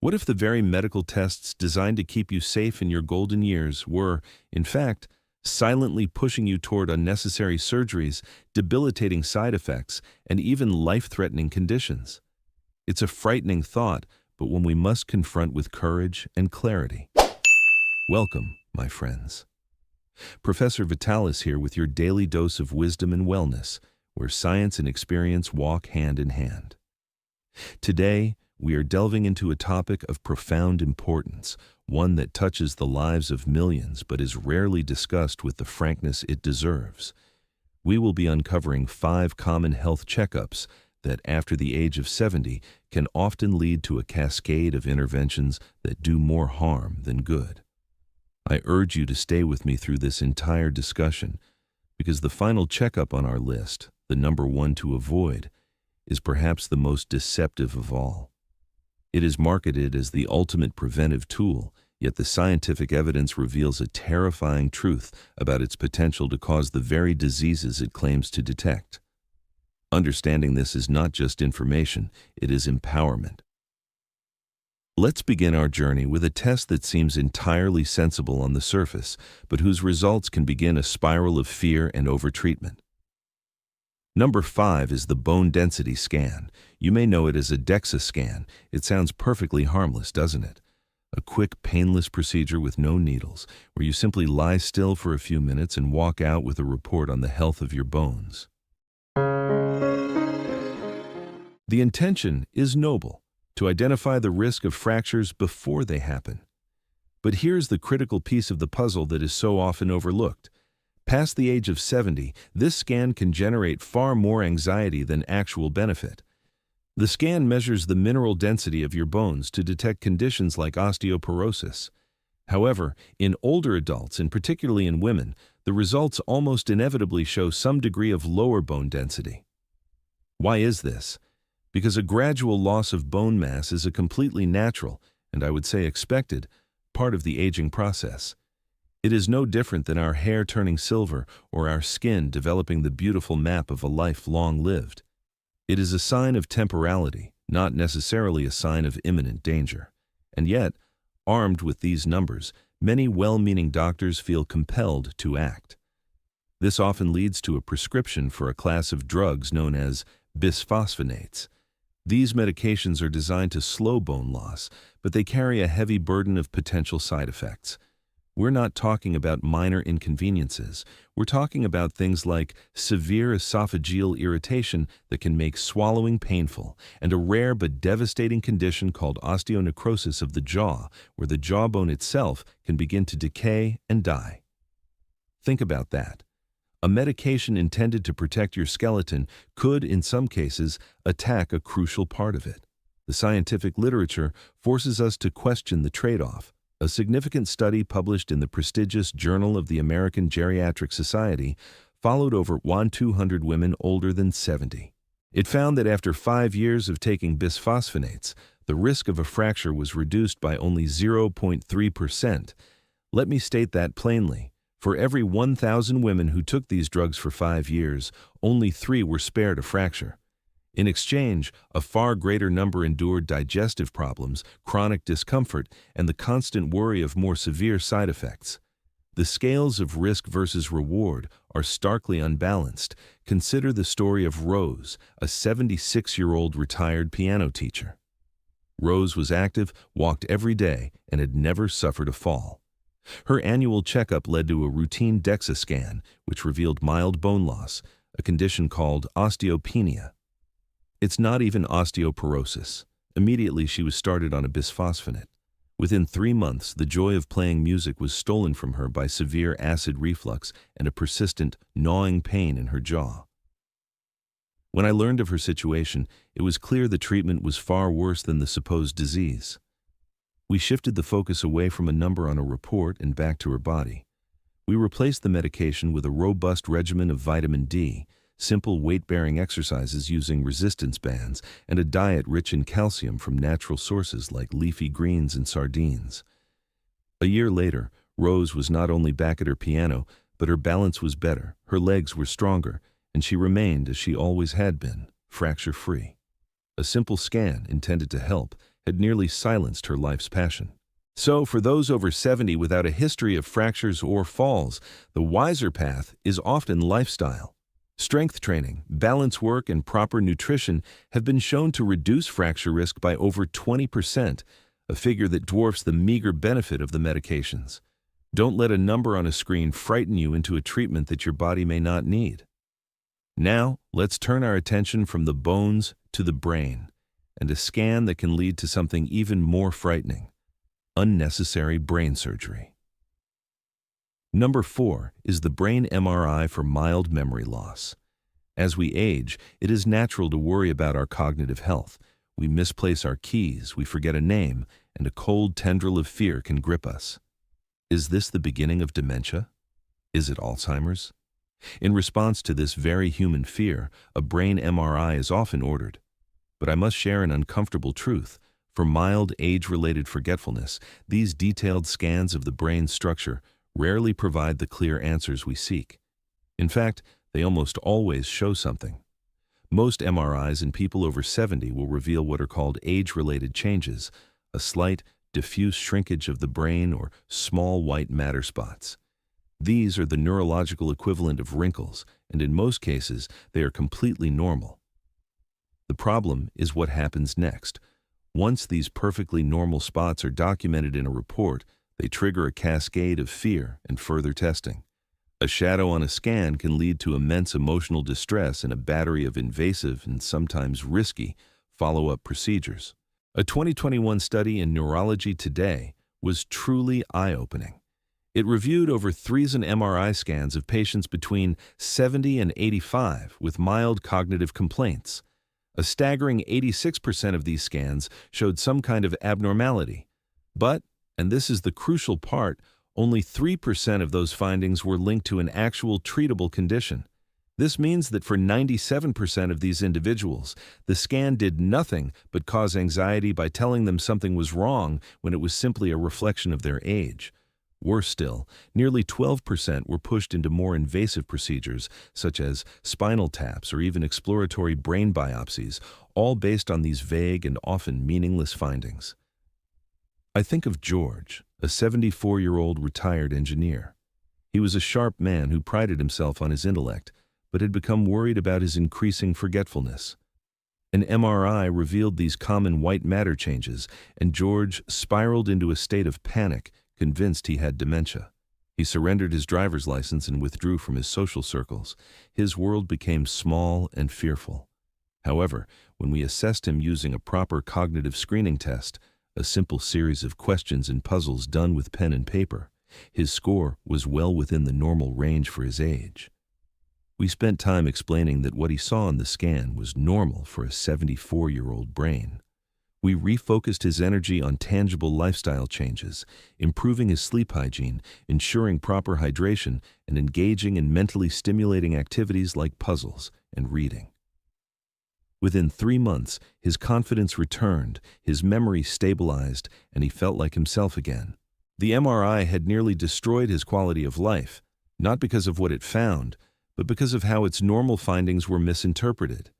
What if the very medical tests designed to keep you safe in your golden years were, in fact, silently pushing you toward unnecessary surgeries, debilitating side effects, and even life-threatening conditions? It's a frightening thought, but one we must confront with courage and clarity. Welcome, my friends. Professor Vitalis here with your daily dose of wisdom and wellness, where science and experience walk hand in hand. Today, we are delving into a topic of profound importance, one that touches the lives of millions but is rarely discussed with the frankness it deserves. We will be uncovering 5 common health checkups that, after the age of 70, can often lead to a cascade of interventions that do more harm than good. I urge you to stay with me through this entire discussion, because the final checkup on our list, the number 1 to avoid, is perhaps the most deceptive of all. It is marketed as the ultimate preventive tool, yet the scientific evidence reveals a terrifying truth about its potential to cause the very diseases it claims to detect. Understanding this is not just information, it is empowerment. Let's begin our journey with a test that seems entirely sensible on the surface, but whose results can begin a spiral of fear and overtreatment. Number 5 is the bone density scan. You may know it as a DEXA scan. It sounds perfectly harmless, doesn't it? A quick, painless procedure with no needles, where you simply lie still for a few minutes and walk out with a report on the health of your bones. The intention is noble, to identify the risk of fractures before they happen. But here's the critical piece of the puzzle that is so often overlooked. Past the age of 70, this scan can generate far more anxiety than actual benefit. The scan measures the mineral density of your bones to detect conditions like osteoporosis. However, in older adults, and particularly in women, the results almost inevitably show some degree of lower bone density. Why is this? Because a gradual loss of bone mass is a completely natural, and I would say expected, part of the aging process. It is no different than our hair turning silver or our skin developing the beautiful map of a life long lived. It is a sign of temporality, not necessarily a sign of imminent danger. And yet, armed with these numbers, many well-meaning doctors feel compelled to act. This often leads to a prescription for a class of drugs known as bisphosphonates. These medications are designed to slow bone loss, but they carry a heavy burden of potential side effects. We're not talking about minor inconveniences. We're talking about things like severe esophageal irritation that can make swallowing painful, and a rare but devastating condition called osteonecrosis of the jaw, where the jawbone itself can begin to decay and die. Think about that. A medication intended to protect your skeleton could, in some cases, attack a crucial part of it. The scientific literature forces us to question the trade-off. A significant study published in the prestigious Journal of the American Geriatrics Society followed over 1,200 women older than 70. It found that after 5 years of taking bisphosphonates, the risk of a fracture was reduced by only 0.3%. Let me state that plainly. For every 1,000 women who took these drugs for 5 years, only 3 were spared a fracture. In exchange, a far greater number endured digestive problems, chronic discomfort, and the constant worry of more severe side effects. The scales of risk versus reward are starkly unbalanced. Consider the story of Rose, a 76-year-old retired piano teacher. Rose was active, walked every day, and had never suffered a fall. Her annual checkup led to a routine DEXA scan, which revealed mild bone loss, a condition called osteopenia. It's not even osteoporosis. Immediately she was started on a bisphosphonate. Within 3 months, the joy of playing music was stolen from her by severe acid reflux and a persistent, gnawing pain in her jaw. When I learned of her situation, it was clear the treatment was far worse than the supposed disease. We shifted the focus away from a number on a report and back to her body. We replaced the medication with a robust regimen of vitamin D, simple weight-bearing exercises using resistance bands, and a diet rich in calcium from natural sources like leafy greens and sardines. A year later, Rose was not only back at her piano, but her balance was better, her legs were stronger, and she remained, as she always had been, fracture-free. A simple scan intended to help had nearly silenced her life's passion. So, for those over 70 without a history of fractures or falls, the wiser path is often lifestyle. Strength training, balance work, and proper nutrition have been shown to reduce fracture risk by over 20%, a figure that dwarfs the meager benefit of the medications. Don't let a number on a screen frighten you into a treatment that your body may not need. Now, let's turn our attention from the bones to the brain, and a scan that can lead to something even more frightening: unnecessary brain surgery. Number 4 is the brain MRI for mild memory loss. As we age, it is natural to worry about our cognitive health. We misplace our keys, we forget a name, and a cold tendril of fear can grip us. Is this the beginning of dementia? Is it Alzheimer's? In response to this very human fear, a brain MRI is often ordered. But I must share an uncomfortable truth. For mild age-related forgetfulness, these detailed scans of the brain's structure rarely provide the clear answers we seek. In fact, they almost always show something. Most MRIs in people over 70 will reveal what are called age-related changes, a slight, diffuse shrinkage of the brain or small white matter spots. These are the neurological equivalent of wrinkles, and in most cases, they are completely normal. The problem is what happens next. Once these perfectly normal spots are documented in a report, they trigger a cascade of fear and further testing. A shadow on a scan can lead to immense emotional distress and a battery of invasive and sometimes risky follow-up procedures. A 2021 study in Neurology Today was truly eye-opening. It reviewed over 3,000 MRI scans of patients between 70 and 85 with mild cognitive complaints. A staggering 86% of these scans showed some kind of abnormality. But, and this is the crucial part, only 3% of those findings were linked to an actual treatable condition. This means that for 97% of these individuals, the scan did nothing but cause anxiety by telling them something was wrong when it was simply a reflection of their age. Worse still, nearly 12% were pushed into more invasive procedures, such as spinal taps or even exploratory brain biopsies, all based on these vague and often meaningless findings. I think of George, a 74-year-old retired engineer. He was a sharp man who prided himself on his intellect, but had become worried about his increasing forgetfulness. An MRI revealed these common white matter changes, and George spiraled into a state of panic, convinced he had dementia. He surrendered his driver's license and withdrew from his social circles. His world became small and fearful. However, when we assessed him using a proper cognitive screening test, a simple series of questions and puzzles done with pen and paper, his score was well within the normal range for his age. We spent time explaining that what he saw on the scan was normal for a 74-year-old brain. We refocused his energy on tangible lifestyle changes, improving his sleep hygiene, ensuring proper hydration, and engaging in mentally stimulating activities like puzzles and reading. Within 3 months, his confidence returned, his memory stabilized, and he felt like himself again. The MRI had nearly destroyed his quality of life, not because of what it found, but because of how its normal findings were misinterpreted.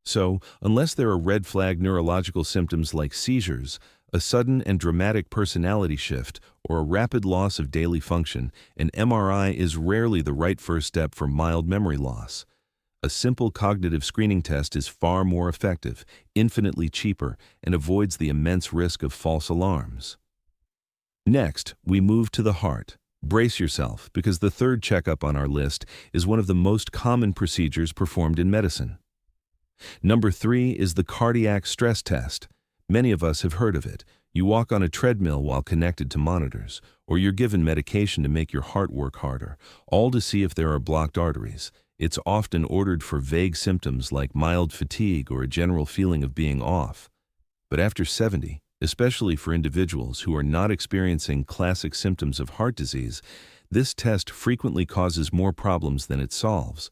So, unless there are red flag neurological symptoms like seizures, a sudden and dramatic personality shift, or a rapid loss of daily function, an MRI is rarely the right first step for mild memory loss. A simple cognitive screening test is far more effective, infinitely cheaper, and avoids the immense risk of false alarms. Next, we move to the heart. Brace yourself, because the third checkup on our list is one of the most common procedures performed in medicine. Number 3 is the cardiac stress test. Many of us have heard of it. You walk on a treadmill while connected to monitors, or you're given medication to make your heart work harder, all to see if there are blocked arteries. It's often ordered for vague symptoms like mild fatigue or a general feeling of being off. But after 70, especially for individuals who are not experiencing classic symptoms of heart disease, this test frequently causes more problems than it solves.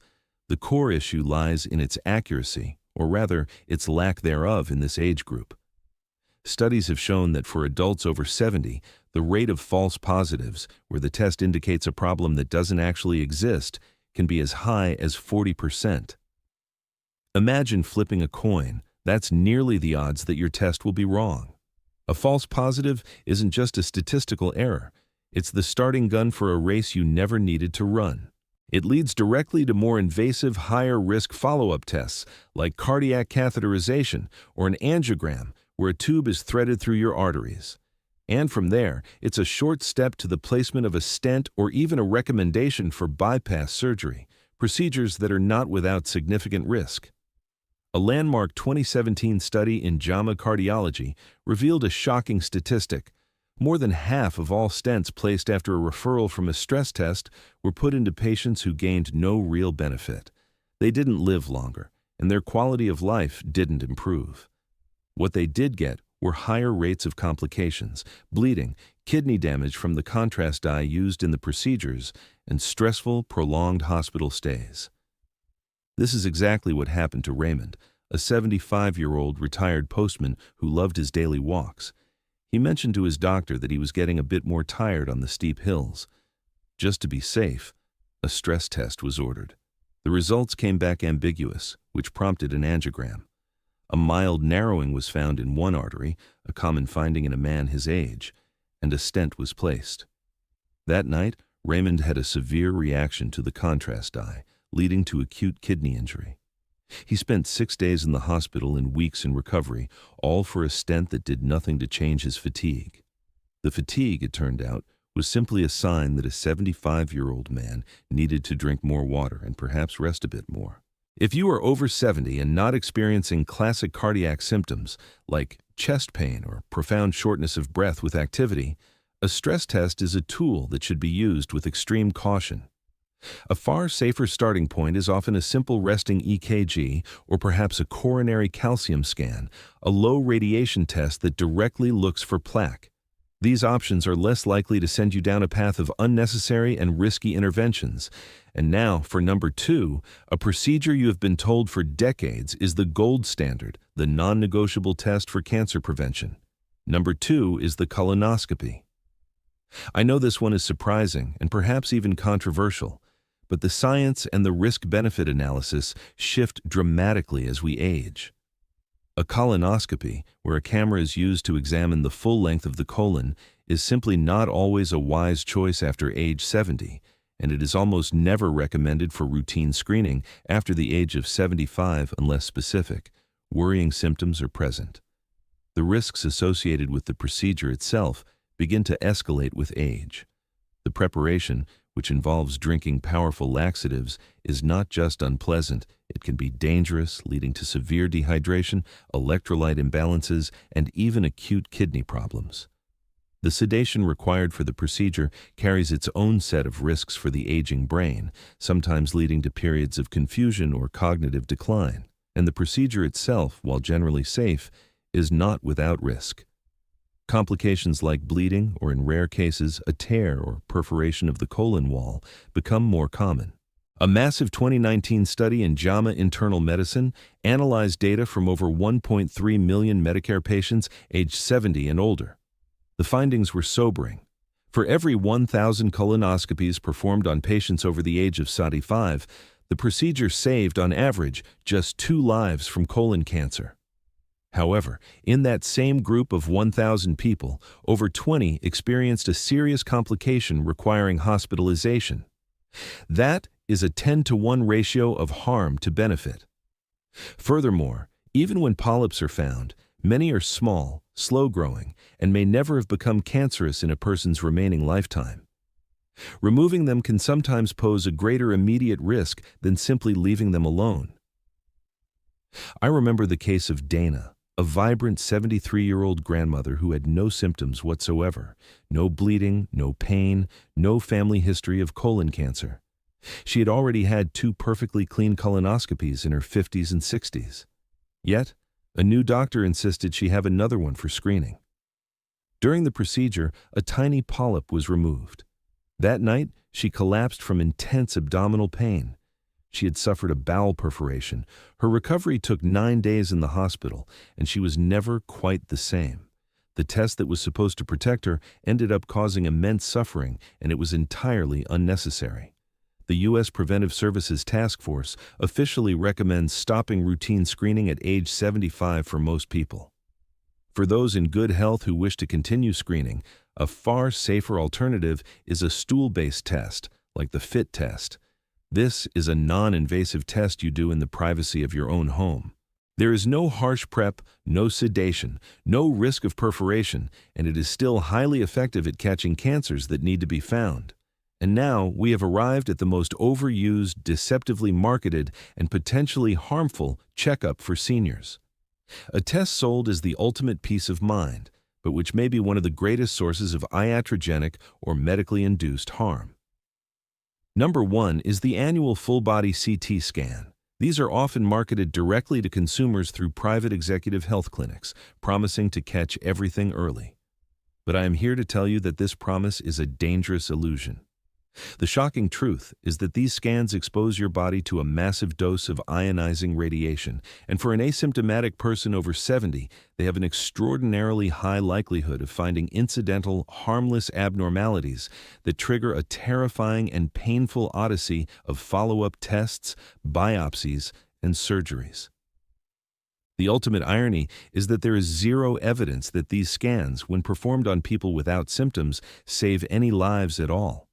The core issue lies in its accuracy, or rather, its lack thereof in this age group. Studies have shown that for adults over 70, the rate of false positives, where the test indicates a problem that doesn't actually exist, can be as high as 40%. Imagine flipping a coin. That's nearly the odds that your test will be wrong. A false positive isn't just a statistical error. It's the starting gun for a race you never needed to run. It leads directly to more invasive, higher-risk follow-up tests like cardiac catheterization or an angiogram where a tube is threaded through your arteries. And from there, it's a short step to the placement of a stent or even a recommendation for bypass surgery, procedures that are not without significant risk. A landmark 2017 study in JAMA Cardiology revealed a shocking statistic. More than half of all stents placed after a referral from a stress test were put into patients who gained no real benefit. They didn't live longer, and their quality of life didn't improve. What they did get were higher rates of complications, bleeding, kidney damage from the contrast dye used in the procedures, and stressful, prolonged hospital stays. This is exactly what happened to Raymond, a 75-year-old retired postman who loved his daily walks. He mentioned to his doctor that he was getting a bit more tired on the steep hills. Just to be safe, a stress test was ordered. The results came back ambiguous, which prompted an angiogram. A mild narrowing was found in one artery, a common finding in a man his age, and a stent was placed. That night, Raymond had a severe reaction to the contrast dye, leading to acute kidney injury. He spent 6 days in the hospital and weeks in recovery, all for a stent that did nothing to change his fatigue. The fatigue, it turned out, was simply a sign that a 75-year-old man needed to drink more water and perhaps rest a bit more. If you are over 70 and not experiencing classic cardiac symptoms like chest pain or profound shortness of breath with activity, a stress test is a tool that should be used with extreme caution. A far safer starting point is often a simple resting EKG or perhaps a coronary calcium scan, a low radiation test that directly looks for plaque. These options are less likely to send you down a path of unnecessary and risky interventions. And now, for number 2, a procedure you have been told for decades is the gold standard, the non-negotiable test for cancer prevention. Number 2 is the colonoscopy. I know this one is surprising and perhaps even controversial, but the science and the risk-benefit analysis shift dramatically as we age. A colonoscopy, where a camera is used to examine the full length of the colon, is simply not always a wise choice after age 70, and it is almost never recommended for routine screening after the age of 75 unless specific, worrying symptoms are present. The risks associated with the procedure itself begin to escalate with age. The preparation, which involves drinking powerful laxatives, is not just unpleasant, it can be dangerous, leading to severe dehydration, electrolyte imbalances, and even acute kidney problems. The sedation required for the procedure carries its own set of risks for the aging brain, sometimes leading to periods of confusion or cognitive decline. And the procedure itself, while generally safe, is not without risk. Complications like bleeding, or in rare cases, a tear or perforation of the colon wall, become more common. A massive 2019 study in JAMA Internal Medicine analyzed data from over 1.3 million Medicare patients aged 70 and older. The findings were sobering. For every 1,000 colonoscopies performed on patients over the age of 75, the procedure saved, on average, just 2 lives from colon cancer. However, in that same group of 1,000 people, over 20 experienced a serious complication requiring hospitalization. That is a 10-to-1 ratio of harm to benefit. Furthermore, even when polyps are found, many are small, slow-growing, and may never have become cancerous in a person's remaining lifetime. Removing them can sometimes pose a greater immediate risk than simply leaving them alone. I remember the case of Dana, a vibrant 73-year-old grandmother who had no symptoms whatsoever, no bleeding, no pain, no family history of colon cancer. She had already had 2 perfectly clean colonoscopies in her 50s and 60s. Yet, a new doctor insisted she have another one for screening. During the procedure, a tiny polyp was removed. That night, she collapsed from intense abdominal pain. She had suffered a bowel perforation. Her recovery took 9 days in the hospital, and she was never quite the same. The test that was supposed to protect her ended up causing immense suffering, and it was entirely unnecessary. The U.S. Preventive Services Task Force officially recommends stopping routine screening at age 75 for most people. For those in good health who wish to continue screening, a far safer alternative is a stool-based test, like the FIT test. This is a non-invasive test you do in the privacy of your own home. There is no harsh prep, no sedation, no risk of perforation, and it is still highly effective at catching cancers that need to be found. And now we have arrived at the most overused, deceptively marketed, and potentially harmful checkup for seniors. A test sold as the ultimate peace of mind, but which may be one of the greatest sources of iatrogenic or medically induced harm. Number 1 is the annual full-body CT scan. These are often marketed directly to consumers through private executive health clinics, promising to catch everything early. But I am here to tell you that this promise is a dangerous illusion. The shocking truth is that these scans expose your body to a massive dose of ionizing radiation, and for an asymptomatic person over 70, they have an extraordinarily high likelihood of finding incidental, harmless abnormalities that trigger a terrifying and painful odyssey of follow-up tests, biopsies, and surgeries. The ultimate irony is that there is zero evidence that these scans, when performed on people without symptoms, save any lives at all.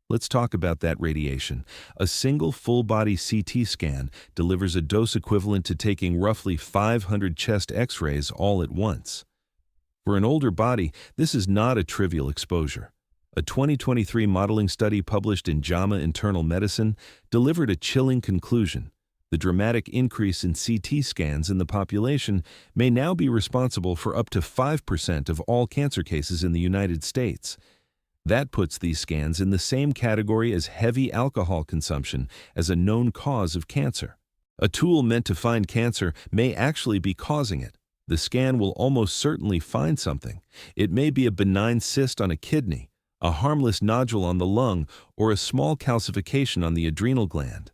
Let's talk about that radiation. A single full-body CT scan delivers a dose equivalent to taking roughly 500 chest X-rays all at once. For an older body, this is not a trivial exposure. A 2023 modeling study published in JAMA Internal Medicine delivered a chilling conclusion. The dramatic increase in CT scans in the population may now be responsible for up to 5% of all cancer cases in the United States. That puts these scans in the same category as heavy alcohol consumption as a known cause of cancer. A tool meant to find cancer may actually be causing it. The scan will almost certainly find something. It may be a benign cyst on a kidney, a harmless nodule on the lung, or a small calcification on the adrenal gland.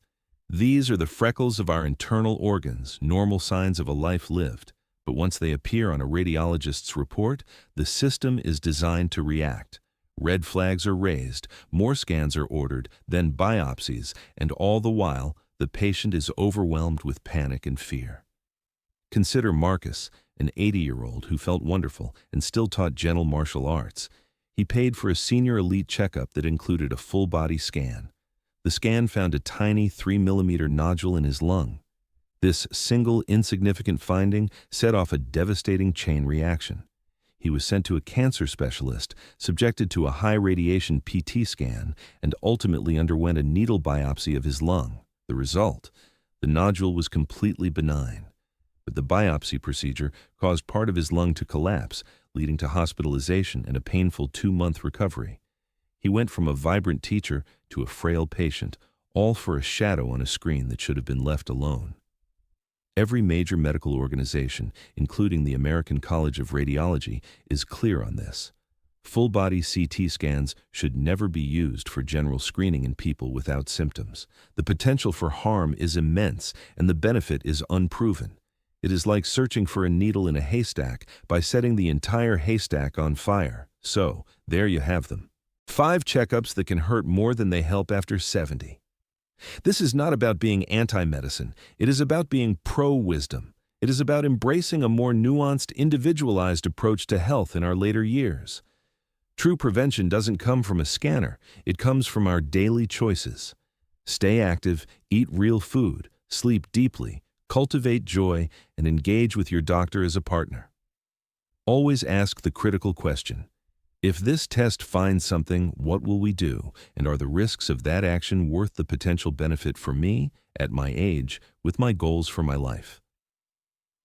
These are the freckles of our internal organs, normal signs of a life lived. But once they appear on a radiologist's report, the system is designed to react. Red flags are raised, more scans are ordered, then biopsies, and all the while, the patient is overwhelmed with panic and fear. Consider Marcus, an 80-year-old who felt wonderful and still taught gentle martial arts. He paid for a senior elite checkup that included a full-body scan. The scan found a tiny 3-millimeter nodule in his lung. This single insignificant finding set off a devastating chain reaction. He was sent to a cancer specialist, subjected to a high-radiation PT scan, and ultimately underwent a needle biopsy of his lung. The result? The nodule was completely benign. But the biopsy procedure caused part of his lung to collapse, leading to hospitalization and a painful 2-month recovery. He went from a vibrant teacher to a frail patient, all for a shadow on a screen that should have been left alone. Every major medical organization, including the American College of Radiology, is clear on this. Full-body CT scans should never be used for general screening in people without symptoms. The potential for harm is immense, and the benefit is unproven. It is like searching for a needle in a haystack by setting the entire haystack on fire. So, there you have them. 5 checkups that can hurt more than they help after 70. This is not about being anti-medicine. It is about being pro-wisdom. It is about embracing a more nuanced, individualized approach to health in our later years. True prevention doesn't come from a scanner. It comes from our daily choices. Stay active, eat real food, sleep deeply, cultivate joy, and engage with your doctor as a partner. Always ask the critical question. If this test finds something, what will we do? And are the risks of that action worth the potential benefit for me, at my age, with my goals for my life?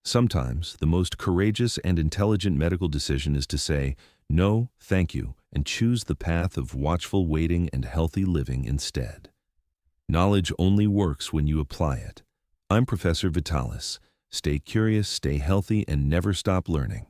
Sometimes, the most courageous and intelligent medical decision is to say, no, thank you, and choose the path of watchful waiting and healthy living instead. Knowledge only works when you apply it. I'm Professor Vitalis. Stay curious, stay healthy, and never stop learning.